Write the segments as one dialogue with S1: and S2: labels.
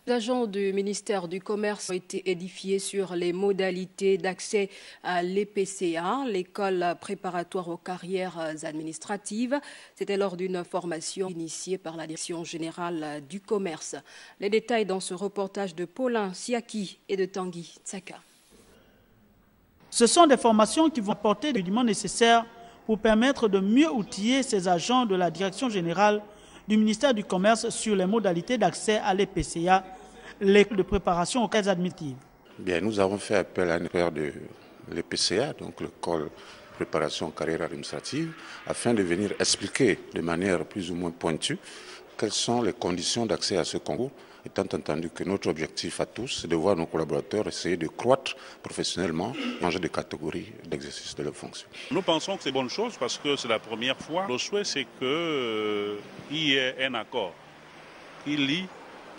S1: Les agents du ministère du Commerce ont été édifiés sur les modalités d'accès à l'EPCA, l'école préparatoire aux carrières administratives. C'était lors d'une formation initiée par la Direction générale du Commerce. Les détails dans ce reportage de Paulin Siaki et de Tanguy Tsaka.
S2: Ce sont des formations qui vont apporter le rudiment nécessaire pour permettre de mieux outiller ces agents de la Direction générale du ministère du Commerce sur les modalités d'accès à l'EPCA, l'école de préparation aux carrières administratives.
S3: Bien, nous avons fait appel à un expert de l'EPCA, donc l'école de préparation aux carrières administratives, afin de venir expliquer de manière plus ou moins pointue quelles sont les conditions d'accès à ce concours, étant entendu que notre objectif à tous, c'est de voir nos collaborateurs essayer de croître professionnellement, changer de catégorie d'exercice de leurs fonctions.
S4: Nous pensons que c'est une bonne chose parce que c'est la première fois. Le souhait, c'est qu'il y ait un accord qui lie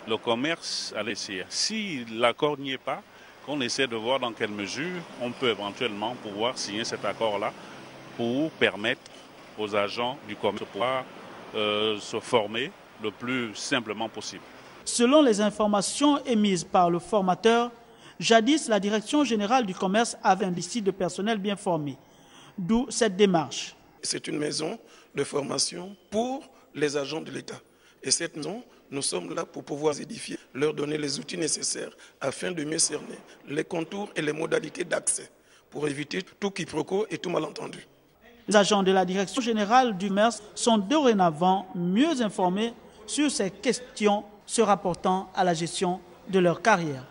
S4: le commerce à l'EPCA. Si l'accord n'y est pas, qu'on essaie de voir dans quelle mesure on peut éventuellement pouvoir signer cet accord-là pour permettre aux agents du commerce de pouvoir se former le plus simplement possible.
S2: Selon les informations émises par le formateur, jadis la Direction générale du Commerce avait un déficit de personnel bien formé. D'où cette démarche.
S5: C'est une maison de formation pour les agents de l'État. Et cette maison, nous sommes là pour pouvoir édifier, leur donner les outils nécessaires afin de mieux cerner les contours et les modalités d'accès pour éviter tout quiproquo et tout malentendu.
S2: Les agents de la Direction générale du Commerce sont dorénavant mieux informés sur ces questions se rapportant à la gestion de leur carrière.